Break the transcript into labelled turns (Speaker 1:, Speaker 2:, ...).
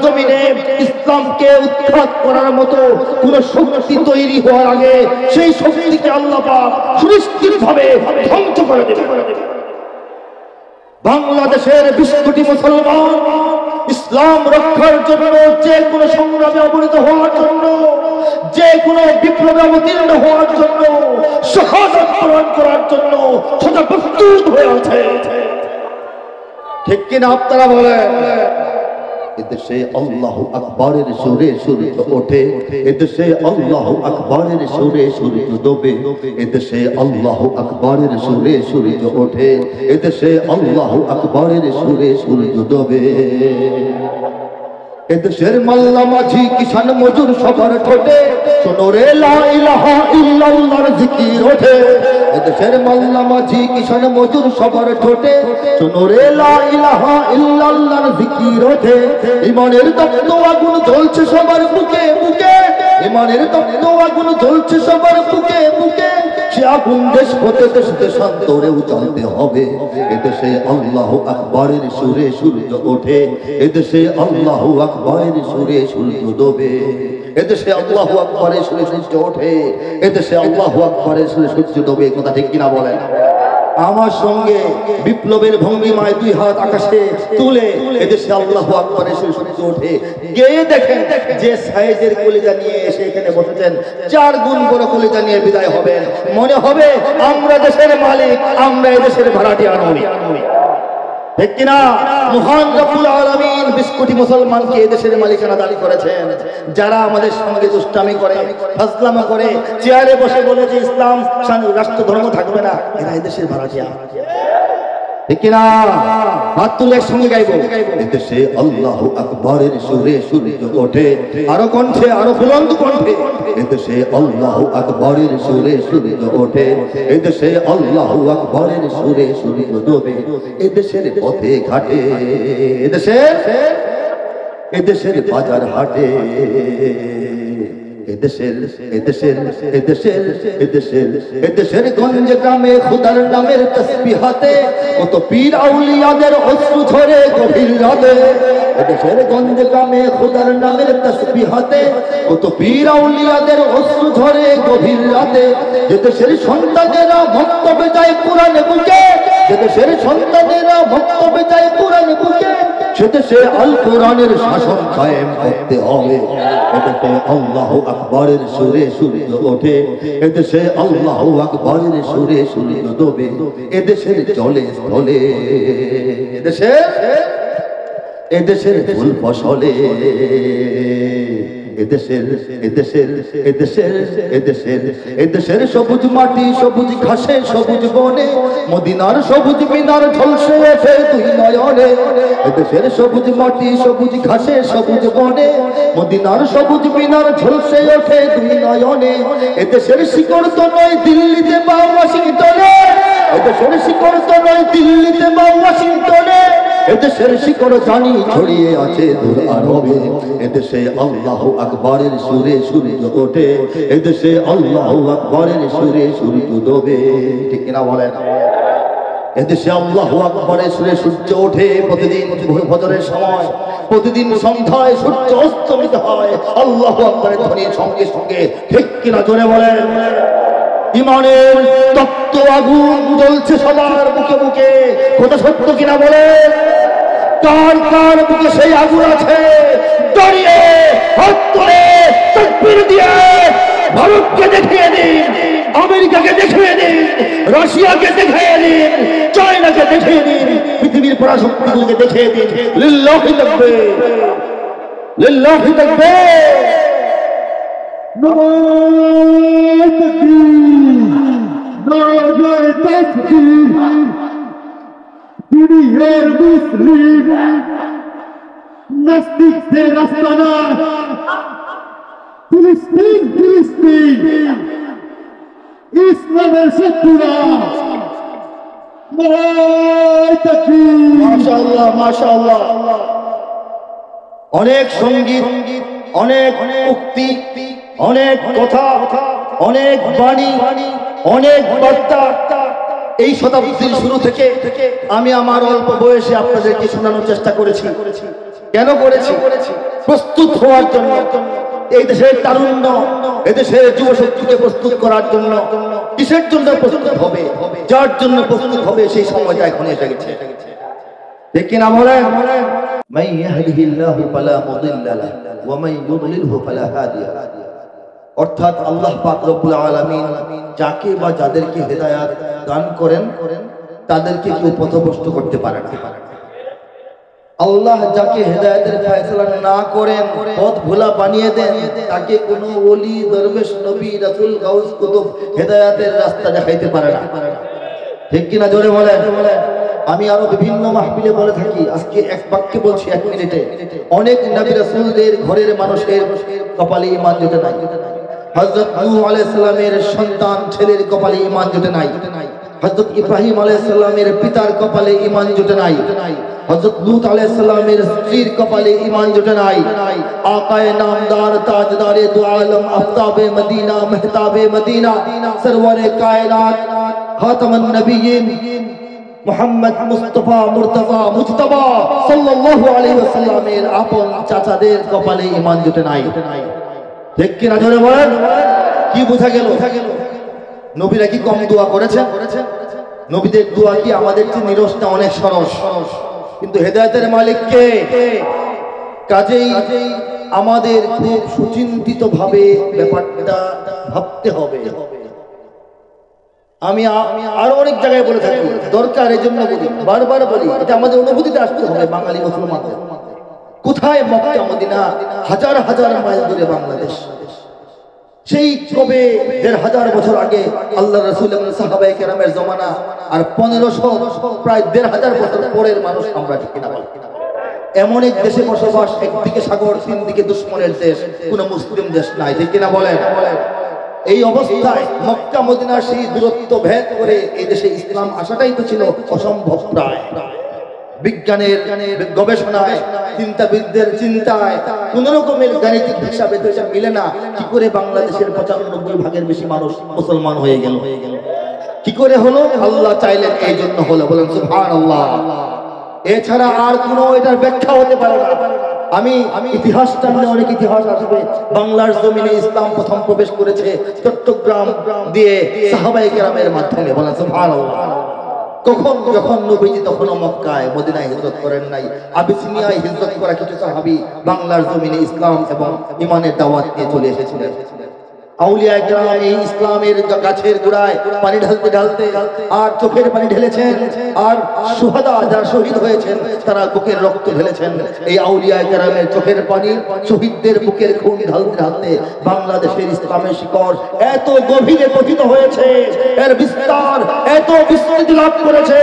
Speaker 1: জমিনে ইসলামকে উৎখাত করার মতো কোন শক্তি তৈরি হওয়ার আগে সেই শক্তিকে আল্লাহ পাক সুনিশ্চিতভাবে ধ্বংস করে দেবে। বাংলাদেশের 20 কোটি মুসলমান ইসলাম রক্ষার জন্য যে কোনো সংগ্রামে অবনীত হওয়ার জন্য, যে কোনো বিপ্লবে অবতীর্ণ হওয়ার জন্য, শাহাদাত বরণ করার জন্য সদা প্রস্তুত হয়ে আছে। ঠিক কিনা আপনারা বলেন? এদেশে আল্লাহু আকবারের সুরে সূর্য ওঠে, এদেশে আল্লাহু আকবারের সুরে সূর্য ডোবে, এদেশে আল্লাহু আকবারের সুরে সূর্য ওঠে, এদেশে আল্লাহু আকবারের সুরে সূর্য ডোবে। এদেশের মাল্লা মাঝি কিষান মজুর সবার ঠোঁটে শোনো রে লা ইলাহা ইল্লাল্লাহর জিকির ওঠে। এদেশের মাল্লা মাঝি কিষান মজুর সবার ঠোঁটে শোনো রে লা ইলাহা ইল্লাল্লাহর জিকির ওঠে। ঈমানের তপ্ত আগুন জ্বলছে সবার বুকে বুকে, ঈমানের তপ্ত আগুন জ্বলছে সবার বুকে বুকে। সে আগুন দেশ হতে দেশ দেশান্তরেও জ্বলতে হবে। এদেশে আল্লাহু আকবারের সুরে সূর্য ওঠে, এদেশে আল্লাহু আকবারের সুরে সূর্য ডোবে, এদেশে আল্লাহু আকবারের সুরে সূর্য ওঠে, এদেশে আল্লাহু আকবারের সুরে সূর্য ডোবে। কথা ঠিক কিনা বলেন? আমার সঙ্গে বিপ্লবের ভঙ্গিমায় 2 হাত আকাশে তুলে এদেশে আল্লাহু আকবারের সুরে সূর্য ওঠে গেয়ে দেখেন যে সাইজের কলিজা নিয়ে এসে এখানে বসেছেন 4 গুণ বড় কলিজা নিয়ে বিদায় হবেন। মনে হবে আমরা দেশের মালিক, আমরা এদেশের ভাড়াটিয়া নই। ঠিক কিনা? মহান রব্বুল আলামিন 20 কোটি মুসলমানকে এদেশের মালিকানা দান করেছেন। যারা আমাদের সঙ্গে দুষ্টামি করে, ফাজলামো করে, চেয়ারে বসে বলে যে ইসলাম রাষ্ট্র ধর্ম থাকবে না, এরা এদেশের ভাড়াটিয়া। ঠিক কিনা? হাত তুলে একসঙ্গে গাইবো। এদেশে আল্লাহু আকবারের সুরে সূর্য ওঠে, আরো কণ্ঠে, আরো বুলন্দ কণ্ঠে। এদেশে আল্লাহু আকবারের সুরে সূর্য ওঠে, এদেশে আল্লাহু আকবারের সুরে সূর্য ডোবে। এদেশের পথে ঘাটে, এদেশের বাজার হাটে, এদেশের গঞ্জ গ্রামে খুদার নামের তসবিহাতে কত পীর আউলিয়াদের অশ্রু ঝরে গভীর রাতে। এদেশের গঞ্জ গ্রামে খুদার নামের তসবিহাতে কত পীর আউলিয়াদের অশ্রু ঝরে গভীর রাতে। এদেশের সন্তানেরা বক্তব্যে যায় কুরআন বুকে, এদেশের সন্তানেরা বক্তব্যে যায় কুরআন বুকে। সেদেশে আল কোরআনের শাসন কায়েম করতে হবে। এদেশে আল্লাহু আকবারের সুরে সূর্য ওঠে, এদেশে আল্লাহু আকবারের সুরে সূর্য ডোবে। এদেশের জলে স্থলে, এদেশের ফুল ফসলে, এদেশের সবুজ মাটি, সবুজ ঘাসে, সবুজ বনে, মদিনার সবুজ মিনার ঝলসে ওঠে 2 নয়নে। এদেশের সবুজ মাটি, সবুজ ঘাসে, সবুজ বনে, মদিনার সবুজ মিনার ঝলসে ওঠে 2 নয়নে। এদেশের শিকড় তো নয় দিল্লিতে বা ওয়াশিংটনে, এদেশের শিকড় তো নয় দিল্লিতে বা ওয়াশিংটনে, এদেশের শিকড় জানি ছড়িয়ে আছে দূর আরবে। এদেশে আল্লাহু আকবারের সুরে সূর্য ওঠে, এদেশে আল্লাহু আকবারের সুরে সূর্য ডোবে। ঠিক কিনা বলেন? এদেশে আল্লাহু আকবারের সুরে সূর্য ওঠে প্রতিদিন ফজরের সময়, প্রতিদিন সন্ধ্যায় সূর্য অস্তমিত হয় আল্লাহু আকবারের ধ্বনির সঙ্গে সঙ্গে। ঠিক কিনা জোরে বলেন? ঈমানের তপ্ত আগুন জ্বলছে সবার বুকে বুকে। কথা সত্য কিনা বলেন? কার কার বুকে সেই আগুন আছে? দাঁড়িয়ে হাত তুলে তাকবীর দিয়ে ভারতকে দেখিয়ে দিন, আমেরিকাকে দেখিয়ে দিন, রাশিয়াকে দেখিয়ে দিন, চায়নাকে দেখিয়ে দিন, পৃথিবীর পরাশক্তিগুলোকে দেখিয়ে দিন। লিল্লাহি তাকবীর, লিল্লাহি তাকবীর, নারায়ে তাকবীর, নারায়ে তাকবীর। দুনিয়ার মুসলিম নাস্তিকদের আস্তানা ফিলিস্তিন, ফিলিস্তিন ইসলামের শত্রুরা। নারায়ে তাকবীর। মাশাআল্লাহ, মাশাআল্লাহ। অনেক সঙ্গীত, অনেক উক্তি, অনেক কথা, অনেক বাণী, অনেক বার্তা এই শতাব্দীর শুরু থেকে আমি আমার অল্প বয়সে আপনাদেরকে শোনানোর চেষ্টা করেছি। কেন করেছি? প্রস্তুত হওয়ার জন্য, এই দেশের তারুণ্য, এই দেশের যুবশক্তিকে প্রস্তুত করার জন্য। কিসের জন্য প্রস্তুত হবে? যার জন্য প্রস্তুত হবে সেই সময়টা এখন এসে গেছে। ঠিক কিনা বলেন? মান ইয়াহদিহিল্লাহু ফালা মুদিল্লা লাহু ওয়া মান ইউদ্লিলহু ফালা হাদিয়া লাহু। অর্থাৎ আল্লাহ পাক রব্বুল আলামিন যাকে বা যাদেরকে হেদায়েত দান করেন তাদেরকে কেউ পথভ্রষ্ট করতে পারে না। আল্লাহ যাকে হেদায়েতের ফয়সালা না করেন, পথ ভোলা বানিয়ে দেন, তাকে কোনো ওলি, দরবেশ, নবী, রাসূল, গাউস, কুতুব হেদায়েতের রাস্তা দেখাইতে পারে না। ঠিক কিনা জোরে বলেন? আমি আরো বিভিন্ন মাহফিলে বলে থাকি, আজকে এক বাক্যে বলছি, এক মিনিটে। অনেক নবী রাসূলদের ঘরের মানুষের কপালে ঈমান জোটে নাই। হযরত নূহ আলাইহিস সালামের সন্তান ছেলের কপালে ঈমান জোটে নাই। হযরত ইব্রাহিম আলাইহিস সালামের পিতার কপালে ঈমান জোটে নাই। হযরত লূত আলাইহিস সালামের স্ত্রীর কপালে ঈমান জোটে নাই। আকায়ে নামদার, তাজদারে দু আলম, আফতাবে মদিনা, মেহতাবে মদিনা, সরওয়ারে কায়নাত, খাতামুন নবিয়্যিন মুহাম্মদ মুস্তাফা মুর্তজা মুজতবা সাল্লাল্লাহু আলাইহি ওয়াসাল্লামের আপন চাচাদের কপালে ঈমান জোটে নাই। ঠিক কি না জোরে বলেন? কি বোঝা গেল? নবীরা কি কম দোয়া করেছেন? নবীদের দোয়া কি আমাদের চেয়ে নিরস না অনেক সরস? কিন্তু হেদায়েতের মালিক কে? কাজেই আমাদের খুব সুচিন্তিত ভাবে ব্যাপারটা ভাবতে হবে। আমি আরো অনেক জায়গায় বলে থাকি, দরকার এই জন্য বলি, বারবার বলি, এটা আমাদের অনুভূতিতে আসতে হবে। বাঙালি মুসলমানদের কোথায় মক্কা মদিনা? হাজার হাজার মাইল দূরে বাংলাদেশ। সেই কবে ১৫০০ বছর আগে আল্লাহ রাসূল এবং সাহাবায়ে কেরামের জমানা, আর ১৫০০ প্রায় ১৫০০ বছর পরের মানুষ আমরা। ঠিক কিনা বল? এমন এক দেশে বসবাস, একদিকে সাগর, তিন দিকে দুশ্মনের দেশ, কোন মুসলিম দেশ নাই। ঠিক কিনা বলেন? এই অবস্থায় মক্কা মদিনার সেই দূরত্ব ভেদ করে এই দেশে ইসলাম আসাটাই তো ছিল অসম্ভব প্রায়। বিজ্ঞানের গবেষণায়, চিন্তাবিদদের চিন্তায়, কোন রকমের গাণিতিক হিসাবে তো এটা মিলে না। কি করে বাংলাদেশের ৯৫% বেশি মানুষ মুসলমান হয়ে গেল? কি করে হলো? আল্লাহ চাইলেন, এই জন্য হলো। বলেন সুবহানাল্লাহ। এছাড়া আর কোনো এটার ব্যাখ্যা হতে পারে না। আমি ইতিহাস জানলে অনেক ইতিহাস আসবে। বাংলার জমিনে ইসলাম প্রথম প্রবেশ করেছে চট্টগ্রাম দিয়ে সাহাবায়ে কেরামের মাধ্যমে। বলেন সুবহানাল্লাহ। কখন? যখন নবীজি তখনও মক্কায় মদিনায় হিজরত করেন নাই। আবিসিনিয়ায় হিজরত করা কিছু সাহাবী বাংলার জমিনে ইসলাম এবং ঈমানের দাওয়াত নিয়ে চলে এসেছিলেন। আউলিয়ায়ে কেরাম এই ইসলামের গাছের গোড়ায় পানি ঢালতে ঢালতে আর চোখের পানি ঢেলেছেন, আর শুহাদা যারা শহীদ হয়েছেন তারা বুকের রক্ত ঢেলেছেন। এই আউলিয়ায়ে কেরামের চোখের পানি শহীদদের বুকের খুন ঢালতে ঢালতে বাংলাদেশের ইসলামের শিকড় এত গভীরে পতিত হয়েছে, এর বিস্তার এত বিস্তৃতি লাভ করেছে।